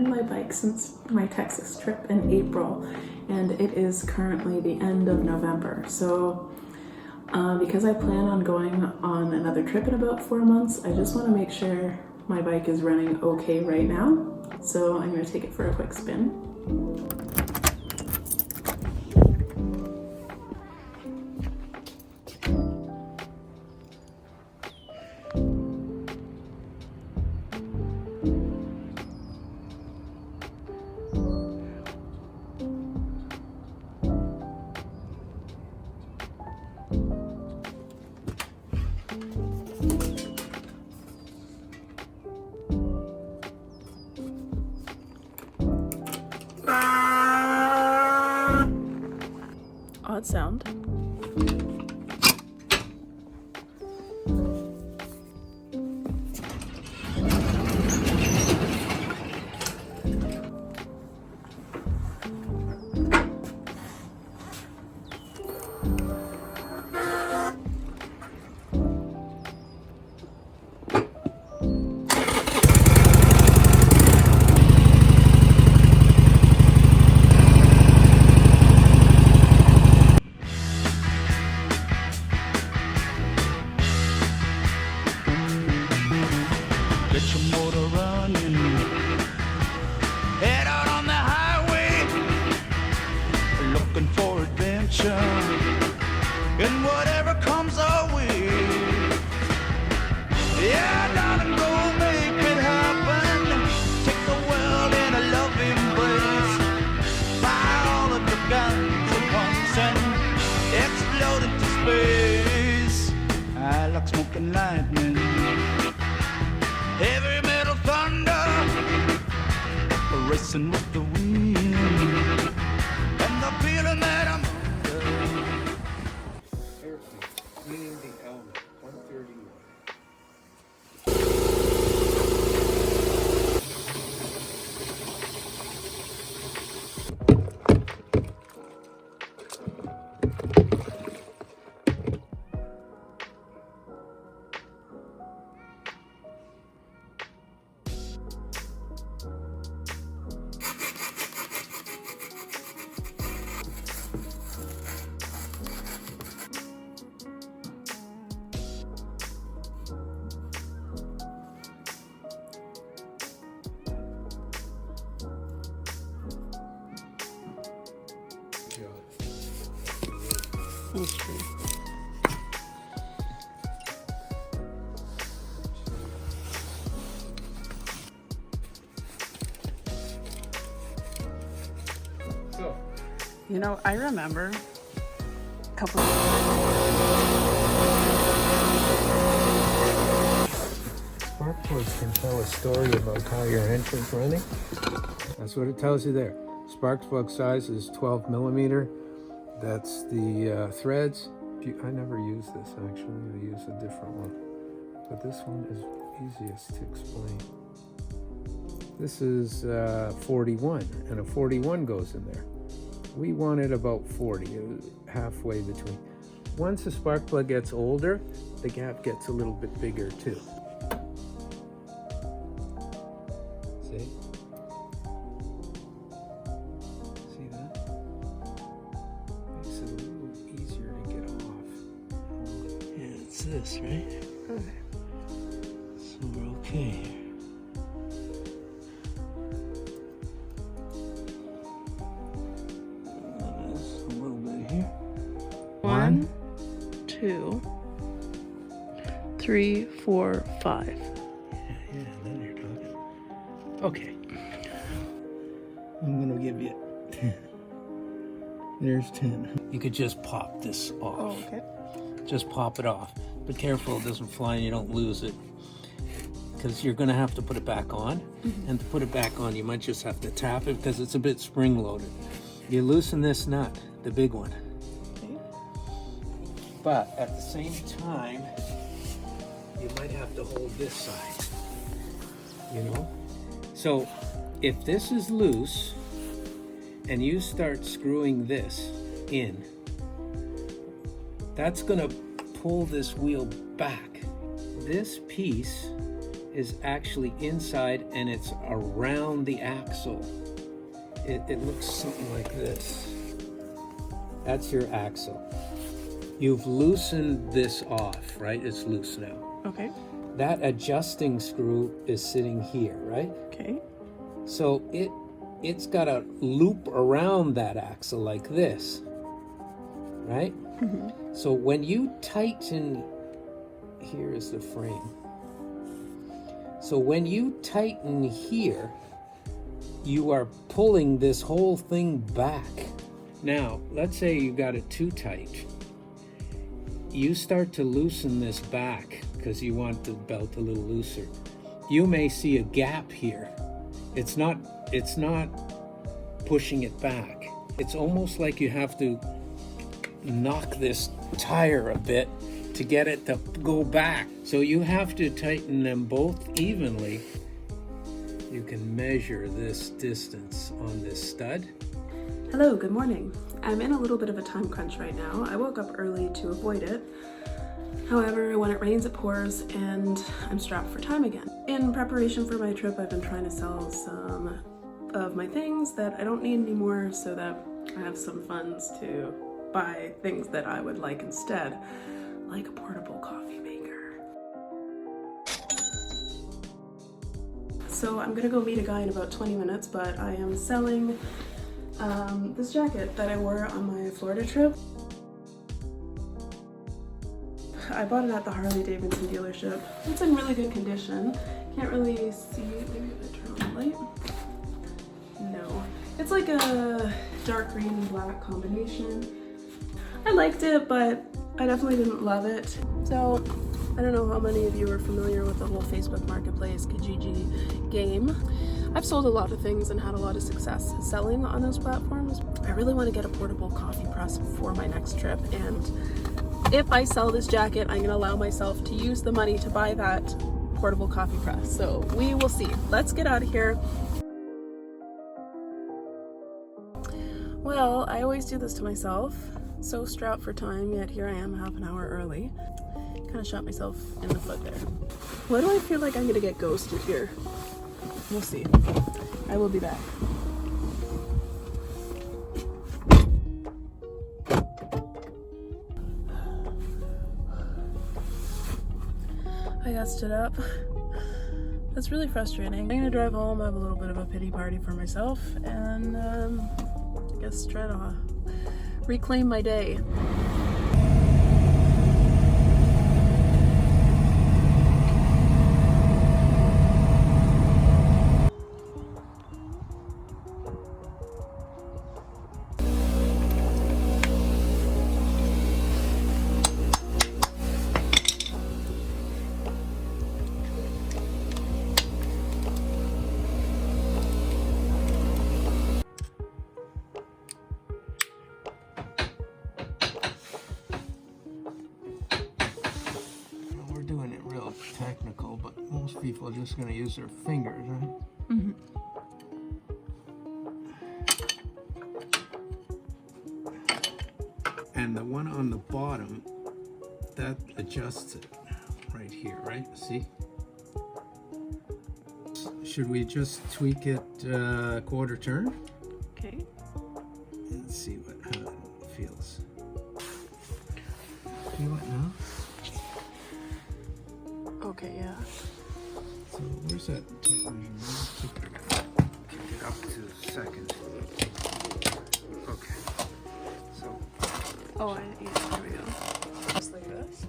ridden my bike since my Texas trip in April, and it is currently the end of November. So because I plan on going on another trip in about 4 months, I just want to make sure my bike is running okay right now. So I'm going to take it for a quick spin. Odd sound. Get your motor running. Head out on the highway, looking for adventure and whatever comes our way. Yeah, darling, go make it happen. Take the world in a love embrace. Fire all of your guns at once and explode into space. I like smoking lightning, heavy metal thunder, racing with the wind, and the feeling that I'm under. Meaning the element, 131. That's true. So, You know, I remember a couple of spark plugs can tell a story about how your engine's running. That's what it tells you there. Spark plug size is 12 millimeter. That's the threads. I never use this actually. I use a different one. But this one is easiest to explain. This is 41, and a 41 goes in there. We wanted about 40, it was halfway between. Once the spark plug gets older, the gap gets a little bit bigger too. See? See that? Makes it a little easier to get off. Yeah, it's this, right? So we're okay here. There's a little bit here. 1, 2, 3, 4, 5. Yeah, then you're talking. Okay. I'm gonna give you 10. There's 10. You could just pop this off. Oh, okay. Just pop it off. But careful it doesn't fly and you don't lose it. Because you're going to have to put it back on. And to put it back on, you might just have to tap it because it's a bit spring loaded. You loosen this nut, the big one. Okay. But at the same time, you might have to hold this side. You know? So if this is loose and you start screwing this in, that's going to pull this wheel back. This piece is actually inside and it's around the axle. It looks something like this. That's your axle. You've loosened this off, right? It's loose now. Okay. That adjusting screw is sitting here, right? Okay. So it's got a loop around that axle like this, right? Mm-hmm. So when you tighten, here is the frame. So when you tighten here, you are pulling this whole thing back. Now, let's say you got it too tight. You start to loosen this back because you want the belt a little looser. You may see a gap here. It's not pushing it back. It's almost like you have to knock this tire a bit to get it to go back. So you have to tighten them both evenly. You can measure this distance on this stud. Hello, good morning. I'm in a little bit of a time crunch right now. I woke up early to avoid it. However, when it rains, it pours, and I'm strapped for time again. In preparation for my trip, I've been trying to sell some of my things that I don't need anymore so that I have some funds to buy things that I would like instead, like a portable coffee maker. So I'm gonna go meet a guy in about 20 minutes, but I am selling this jacket that I wore on my Florida trip. I bought it at the Harley Davidson dealership. It's in really good condition. Can't really see, maybe if I turn on the light. No. It's like a dark green and black combination. I liked it, but I definitely didn't love it. So, I don't know how many of you are familiar with the whole Facebook Marketplace Kijiji game. I've sold a lot of things and had a lot of success selling on those platforms. I really want to get a portable coffee press for my next trip, and if I sell this jacket, I'm going to allow myself to use the money to buy that portable coffee press. So we will see. Let's get out of here. Well, I always do this to myself. So strapped for time, yet here I am half an hour early. Kind of shot myself in the foot there. Why do I feel like I'm going to get ghosted here? We'll see. I will be back. I got stood up. That's really frustrating. I'm gonna drive home, have a little bit of a pity party for myself, and I guess try to reclaim my day. Technical, but most people are just going to use their fingers, right? Mm-hmm. And the one on the bottom, that adjusts it right here, right? See? Should we just tweak it quarter turn? Okay. And see how it feels. Feel it now? Okay, yeah. So where's that tape measure? Kick it up to second. Okay. So. Oh, yeah, there we go. Just like this.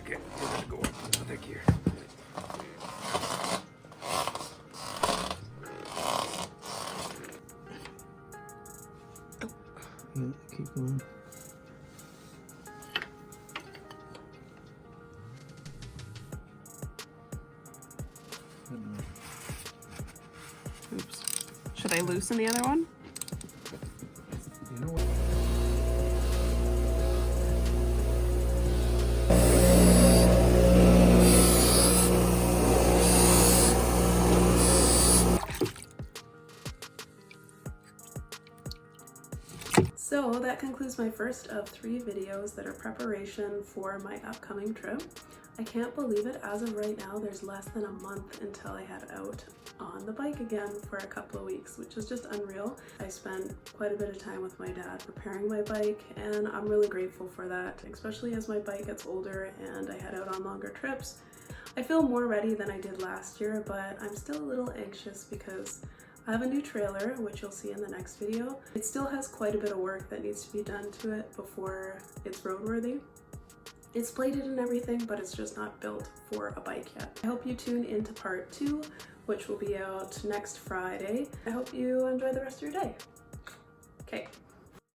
Okay, we're gonna go up another gear. Yeah, keep going. Oops. Should I loosen the other one? You know what? So that concludes my first of 3 videos that are preparation for my upcoming trip. I can't believe it, as of right now, there's less than a month until I head out on the bike again for a couple of weeks, which is just unreal. I spent quite a bit of time with my dad preparing my bike, and I'm really grateful for that, especially as my bike gets older and I head out on longer trips. I feel more ready than I did last year, but I'm still a little anxious because I have a new trailer, which you'll see in the next video. It still has quite a bit of work that needs to be done to it before it's roadworthy. It's plated and everything, but it's just not built for a bike yet. I hope you tune into part 2, which will be out next Friday. I hope you enjoy the rest of your day. Okay.